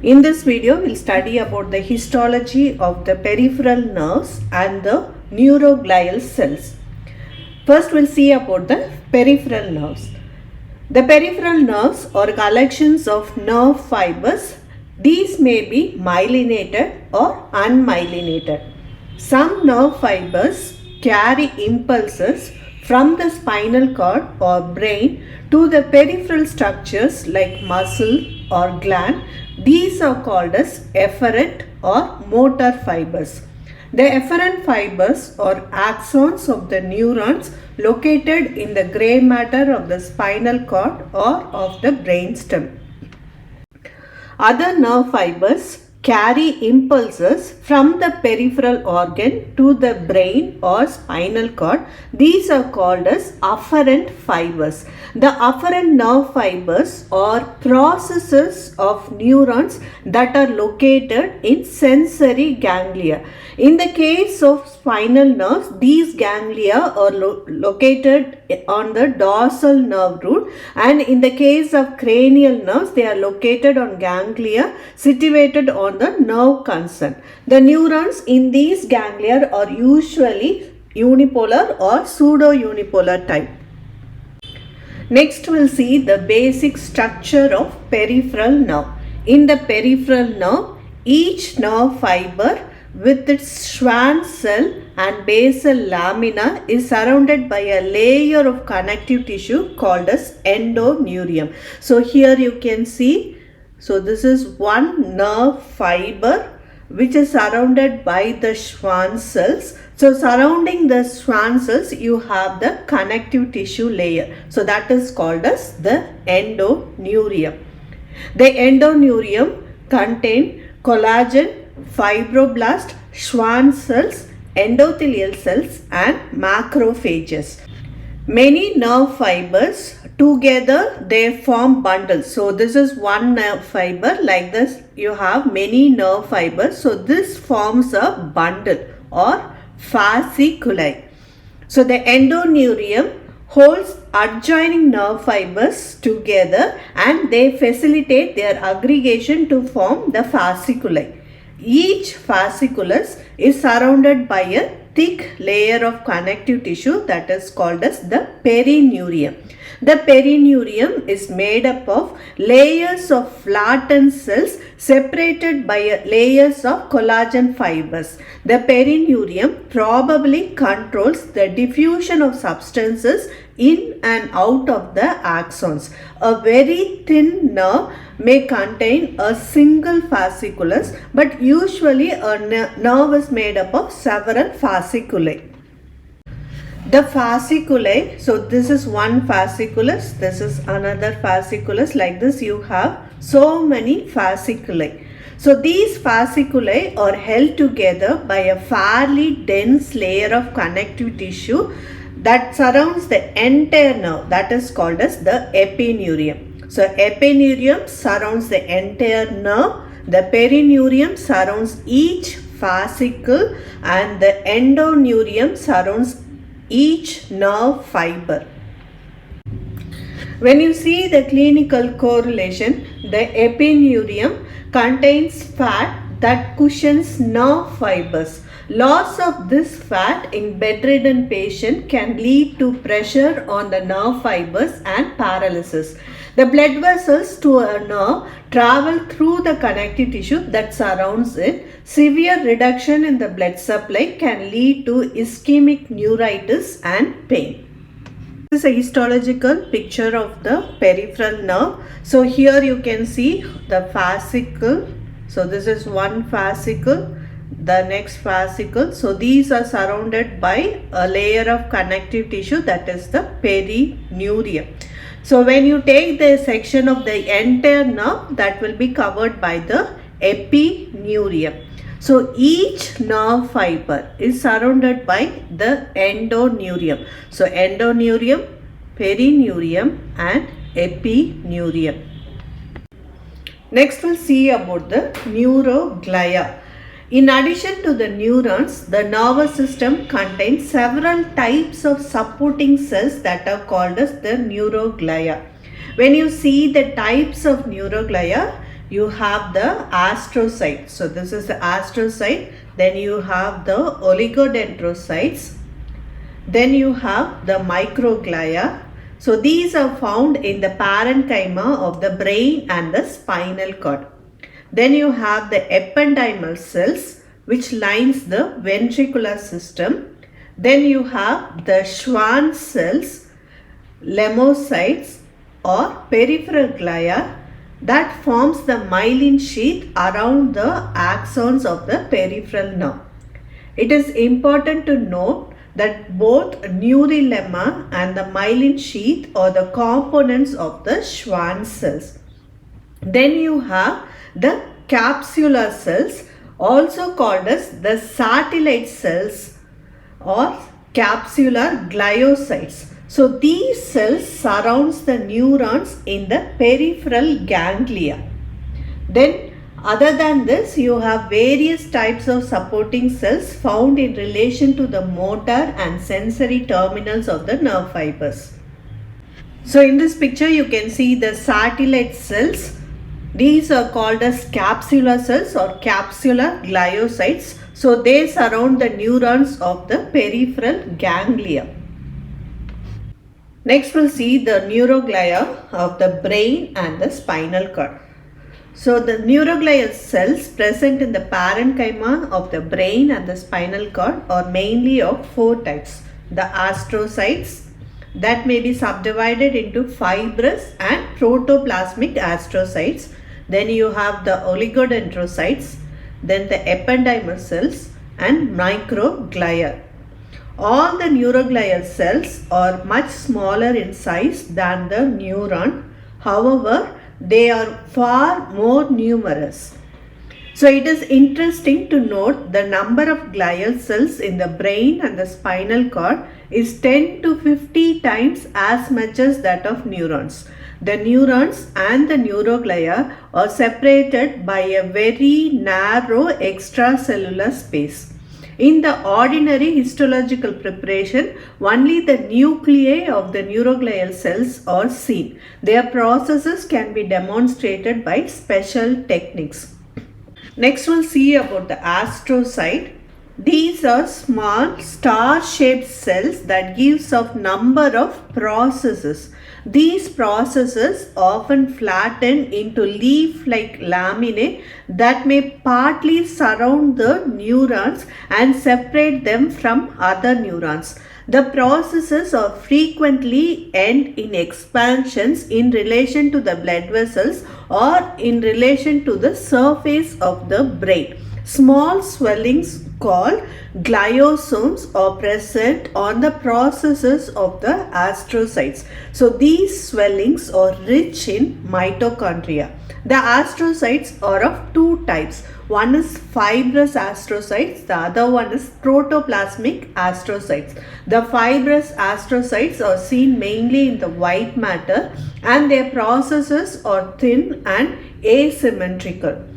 In this video, we'll study about the histology of the peripheral nerves and the neuroglial cells. First, we'll see about the peripheral nerves. The peripheral nerves are collections of nerve fibers. These may be myelinated or unmyelinated. Some nerve fibers carry impulses from the spinal cord or brain to the peripheral structures like muscle or gland. These are called as efferent or motor fibers. The efferent fibers are axons of the neurons located in the gray matter of the spinal cord or of the brainstem. Other nerve fibers carry impulses from the peripheral organ to the brain or spinal cord. These are called as afferent fibers. The afferent nerve fibers are processes of neurons that are located in sensory ganglia. In the case of spinal nerves, these ganglia are located on the dorsal nerve root, and in the case of cranial nerves, they are located on ganglia situated on the nerve concern. The neurons in these ganglia are usually unipolar or pseudo-unipolar type. Next, we'll see the basic structure of peripheral nerve. In the peripheral nerve, each nerve fiber with its Schwann cell and basal lamina is surrounded by a layer of connective tissue called as endoneurium. So here you can see, so this is one nerve fiber which is surrounded by the Schwann cells. So surrounding the Schwann cells, you have the connective tissue layer. So that is called as the endoneurium. The endoneurium contain collagen, fibroblast, Schwann cells, endothelial cells and macrophages. Many nerve fibers together they form bundles. So this is one nerve fiber. Like this you have many nerve fibers. So this forms a bundle or fasciculi. So the endoneurium holds adjoining nerve fibers together and they facilitate their aggregation to form the fasciculi. Each fasciculus is surrounded by a thick layer of connective tissue that is called as the perineurium. The perineurium is made up of layers of flattened cells separated by layers of collagen fibers. The perineurium probably controls the diffusion of substances in and out of the axons. A very thin nerve may contain a single fasciculus, but usually a nerve is made up of several fasciculi. The fasciculi, so this is one fasciculus, this is another fasciculus. Like this you have so many fasciculi. So these fasciculi are held together by a fairly dense layer of connective tissue that surrounds the entire nerve, that is called as the epineurium. So epineurium surrounds the entire nerve, the perineurium surrounds each fascicle and the endoneurium surrounds each nerve fiber. When you see the clinical correlation, the epineurium contains fat that cushions nerve fibers. Loss of this fat in bedridden patient can lead to pressure on the nerve fibers and paralysis. The blood vessels to a nerve travel through the connective tissue that surrounds it. Severe reduction in the blood supply can lead to ischemic neuritis and pain. This is a histological picture of the peripheral nerve. So here you can see the fascicle. So this is one fascicle, the next fascicle. So these are surrounded by a layer of connective tissue that is the perineurium. So when you take the section of the entire nerve, that will be covered by the epineurium. So each nerve fiber is surrounded by the endoneurium. So endoneurium, perineurium and epineurium. Next we'll see about the neuroglia. In addition to the neurons, the nervous system contains several types of supporting cells that are called as the neuroglia. When you see the types of neuroglia, you have the astrocyte. So this is the astrocyte. Then you have the oligodendrocytes. Then you have the microglia. So these are found in the parenchyma of the brain and the spinal cord. Then you have the ependymal cells which lines the ventricular system. Then you have the Schwann cells, lemocytes or peripheral glia that forms the myelin sheath around the axons of the peripheral nerve. It is important to note that both neurilemma and the myelin sheath are the components of the Schwann cells. Then you have the capsular cells, also called as the satellite cells or capsular gliocytes. So these cells surrounds the neurons in the peripheral ganglia. Then other than this, you have various types of supporting cells found in relation to the motor and sensory terminals of the nerve fibers. So in this picture you can see the satellite cells. These are called as capsular cells or capsular gliocytes. So they surround the neurons of the peripheral ganglia. Next we'll see the neuroglia of the brain and the spinal cord. So the neuroglial cells present in the parenchyma of the brain and the spinal cord are mainly of four types. The astrocytes that may be subdivided into fibrous and protoplasmic astrocytes. Then you have the oligodendrocytes, then the ependymal cells and microglia. All the neuroglial cells are much smaller in size than the neuron. However, they are far more numerous. So it is interesting to note the number of glial cells in the brain and the spinal cord is 10 to 50 times as much as that of neurons. The neurons and the neuroglia are separated by a very narrow extracellular space. In the ordinary histological preparation, only the nuclei of the neuroglial cells are seen. Their processes can be demonstrated by special techniques. Next we'll see about the astrocyte. These are small star-shaped cells that gives off number of processes. These processes often flatten into leaf-like laminae that may partly surround the neurons and separate them from other neurons. The processes are frequently end in expansions in relation to the blood vessels or in relation to the surface of the brain. Small swellings called gliosomes are present on the processes of the astrocytes. So these swellings are rich in mitochondria. The astrocytes are of two types. One is fibrous astrocytes, the other one is protoplasmic astrocytes. The fibrous astrocytes are seen mainly in the white matter and their processes are thin and asymmetrical.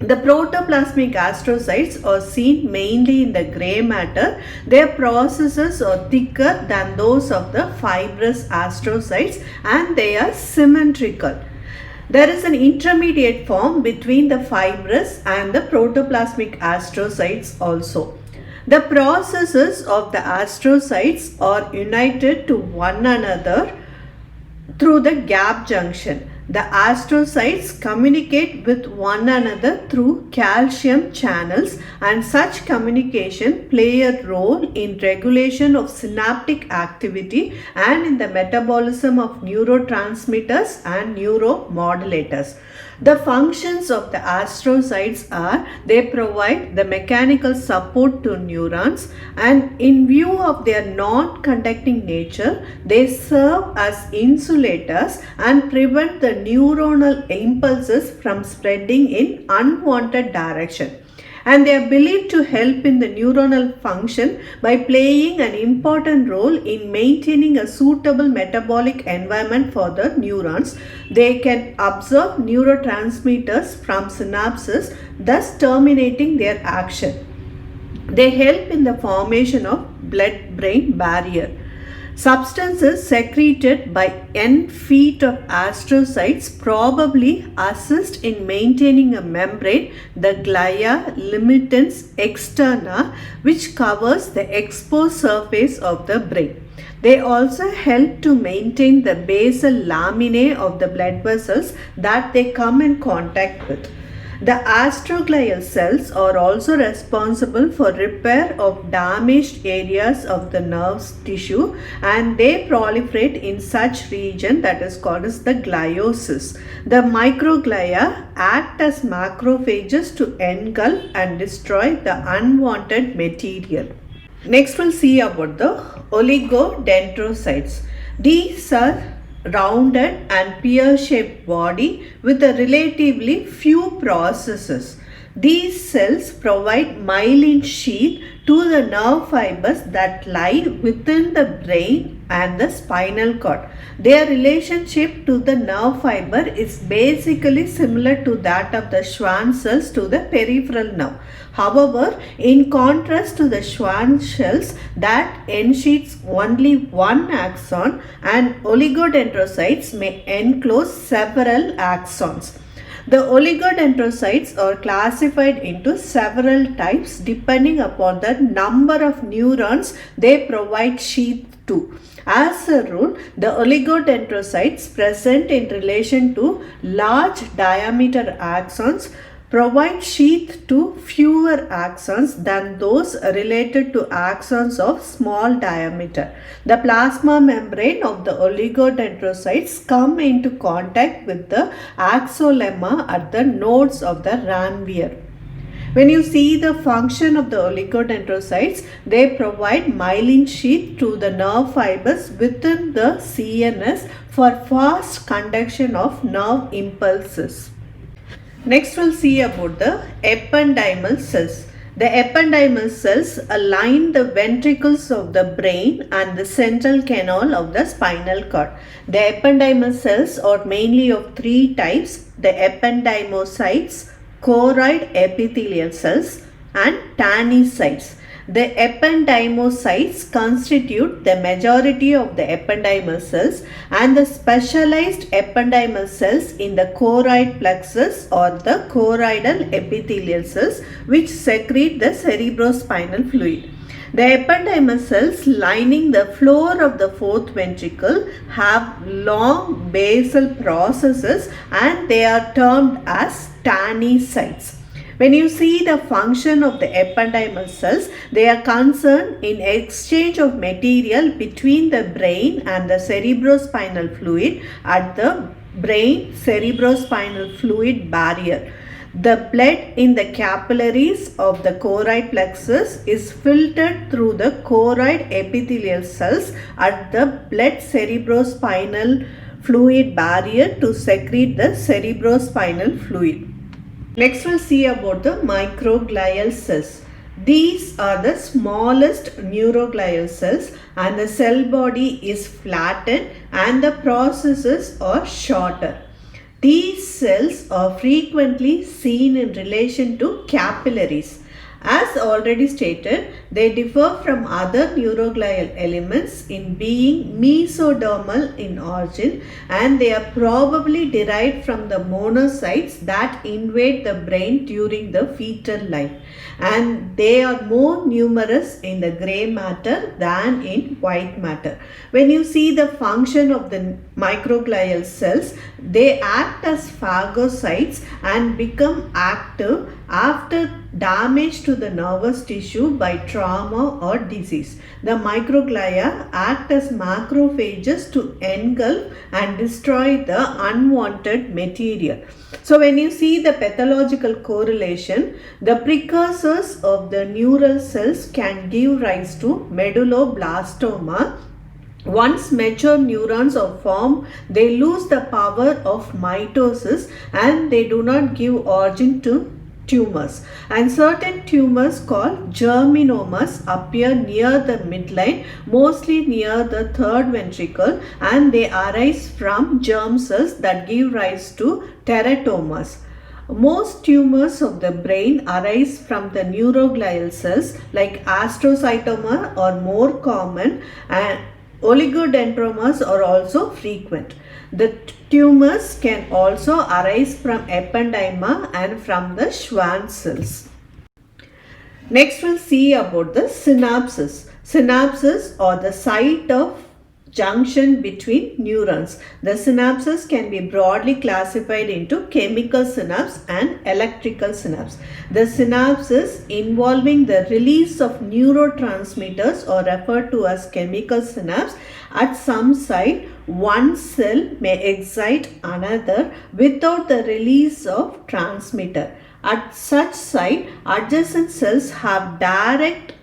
The protoplasmic astrocytes are seen mainly in the grey matter. Their processes are thicker than those of the fibrous astrocytes and they are symmetrical. There is an intermediate form between the fibrous and the protoplasmic astrocytes also. The processes of the astrocytes are united to one another through the gap junction. The astrocytes communicate with one another through calcium channels and such communication play a role in regulation of synaptic activity and in the metabolism of neurotransmitters and neuromodulators. The functions of the astrocytes are they provide the mechanical support to neurons and in view of their non-conducting nature, they serve as insulators and prevent the neuronal impulses from spreading in unwanted direction. And they are believed to help in the neuronal function by playing an important role in maintaining a suitable metabolic environment for the neurons. They can absorb neurotransmitters from synapses, thus terminating their action. They help in the formation of blood-brain barrier. Substances secreted by n feet of astrocytes probably assist in maintaining a membrane, the glia limitans externa, which covers the exposed surface of the brain. They also help to maintain the basal laminae of the blood vessels that they come in contact with. The astroglial cells are also responsible for repair of damaged areas of the nerve tissue, and they proliferate in such region that is called as the gliosis. The microglia act as macrophages to engulf and destroy the unwanted material. Next we'll see about the oligodendrocytes. These are rounded and pear-shaped body with a relatively few processes. These cells provide myelin sheath to the nerve fibers that lie within the brain and the spinal cord. Their relationship to the nerve fiber is basically similar to that of the Schwann cells to the peripheral nerve. However, in contrast to the Schwann cells that ensheaths only one axon, and oligodendrocytes may enclose several axons. The oligodendrocytes are classified into several types depending upon the number of neurons they provide sheath to. As a rule, the oligodendrocytes present in relation to large diameter axons provide sheath to fewer axons than those related to axons of small diameter. The plasma membrane of the oligodendrocytes come into contact with the axolemma at the nodes of the Ranvier. When you see the function of the oligodendrocytes, they provide myelin sheath to the nerve fibers within the CNS for fast conduction of nerve impulses. Next we'll see about the ependymal cells. The ependymal cells align the ventricles of the brain and the central canal of the spinal cord. The ependymal cells are mainly of three types: the ependymocytes, choroid epithelial cells, and tanycytes. The ependymocytes constitute the majority of the ependymal cells, and the specialized ependymal cells in the choroid plexus or the choroidal epithelial cells, which secrete the cerebrospinal fluid. The ependymal cells lining the floor of the fourth ventricle have long basal processes, and they are termed as tanycytes. When you see the function of the ependymal cells, they are concerned in exchange of material between the brain and the cerebrospinal fluid at the brain cerebrospinal fluid barrier. The blood in the capillaries of the choroid plexus is filtered through the choroid epithelial cells at the blood cerebrospinal fluid barrier to secrete the cerebrospinal fluid. Next we'll see about the microglial cells. These are the smallest neuroglial cells, and the cell body is flattened and the processes are shorter. These cells are frequently seen in relation to capillaries. As already stated, they differ from other neuroglial elements in being mesodermal in origin, and they are probably derived from the monocytes that invade the brain during the fetal life, and they are more numerous in the gray matter than in white matter. When you see the function of the microglial cells, they act as phagocytes and become active after damage to the nervous tissue by trauma or disease. The microglia act as macrophages to engulf and destroy the unwanted material. So when you see the pathological correlation, the precursors of the neural cells can give rise to medulloblastoma. Once mature neurons are formed, they lose the power of mitosis and they do not give origin to tumors, and certain tumors called germinomas appear near the midline, mostly near the third ventricle, and they arise from germ cells that give rise to teratomas. Most tumors of the brain arise from the neuroglial cells, like astrocytoma are more common, and Oligodendromas are also frequent. The tumors can also arise from ependyma and from the Schwann cells. Next we'll see about the synapses. Synapses are the site of junction between neurons. The synapses can be broadly classified into chemical synapse and electrical synapse. The synapses involving the release of neurotransmitters are referred to as chemical synapse. At some site, one cell may excite another without the release of transmitter. At such site, adjacent cells have direct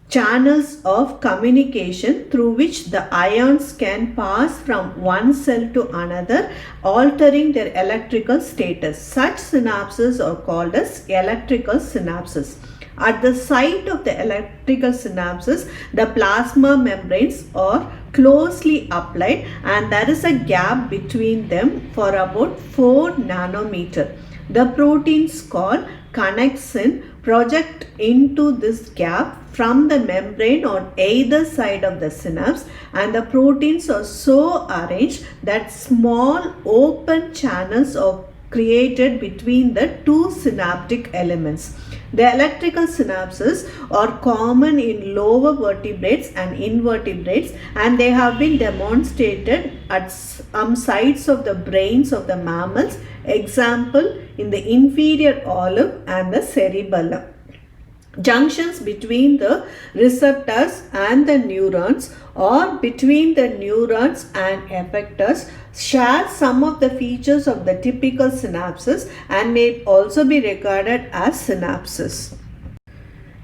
channels of communication through which the ions can pass from one cell to another, altering their electrical status. Such synapses are called as electrical synapses. At the site of the electrical synapses, the plasma membranes are closely applied and there is a gap between them for about 4 nanometer. The proteins called connexin project into this gap from the membrane on either side of the synapse, and the proteins are so arranged that small open channels are created between the two synaptic elements. The electrical synapses are common in lower vertebrates and invertebrates, and they have been demonstrated at some sites of the brains of the mammals, example in the inferior olive and the cerebellum. Junctions between the receptors and the neurons or between the neurons and effectors share some of the features of the typical synapses and may also be regarded as synapses.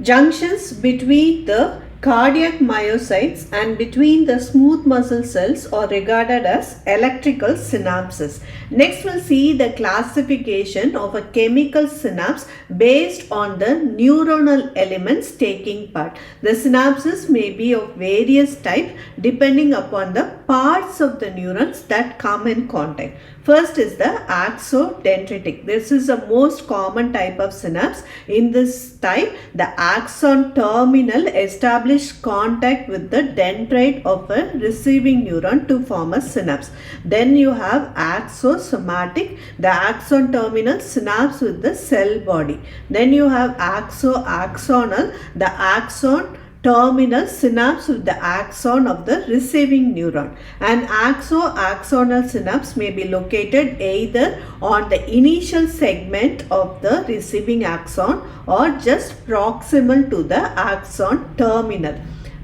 Junctions between the cardiac myocytes and between the smooth muscle cells are regarded as electrical synapses. Next we'll see the classification of a chemical synapse based on the neuronal elements taking part. The synapses may be of various types depending upon the parts of the neurons that come in contact. First is the axodendritic. This is the most common type of synapse. In this type, the axon terminal establish contact with the dendrite of a receiving neuron to form a synapse. Then you have axosomatic. The axon terminal synapse with the cell body. Then you have axonal. The axon terminal synapse with the axon of the receiving neuron. An axonal synapse may be located either on the initial segment of the receiving axon or just proximal to the axon terminal.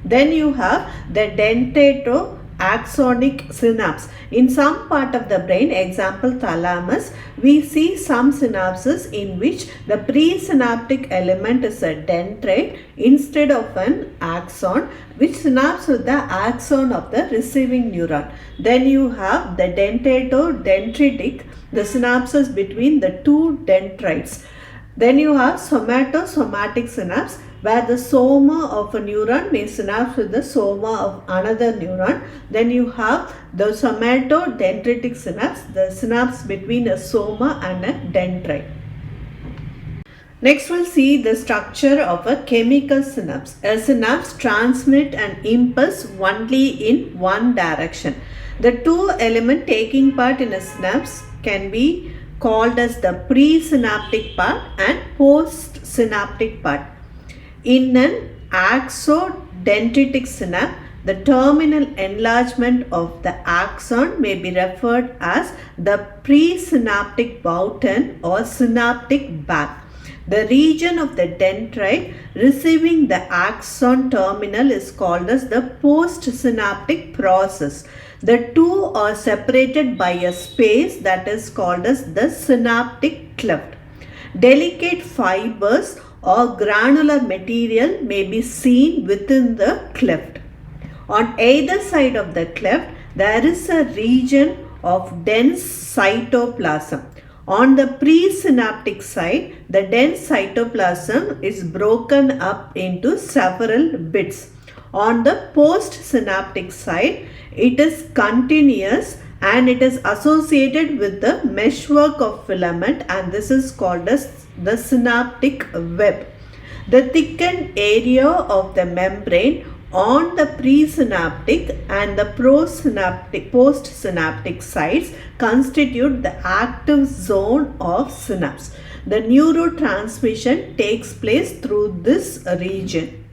Then you have the dentato-axonic synapse. In some part of the brain, example thalamus, we see some synapses in which the presynaptic element is a dendrite instead of an axon, which synapse with the axon of the receiving neuron. Then you have the dentato-dendritic, the synapses between the two dendrites. Then you have somatosomatic synapse, where the soma of a neuron may synapse with the soma of another neuron. Then you have the somatodendritic synapse, the synapse between a soma and a dendrite. Next we'll see the structure of a chemical synapse. A synapse transmits an impulse only in one direction. The two elements taking part in a synapse can be called as the presynaptic part and postsynaptic part. In an axodendritic synapse, the terminal enlargement of the axon may be referred as the presynaptic button or synaptic bag. The region of the dendrite receiving the axon terminal is called as the postsynaptic process. The two are separated by a space that is called as the synaptic cleft. Delicate fibers or granular material may be seen within the cleft. On either side of the cleft, there is a region of dense cytoplasm. On the presynaptic side, the dense cytoplasm is broken up into several bits. On the postsynaptic side, it is continuous and it is associated with the meshwork of filament, and this is called as the synaptic web. The thickened area of the membrane on the presynaptic and the postsynaptic sites constitute the active zone of synapse. The neurotransmission takes place through this region.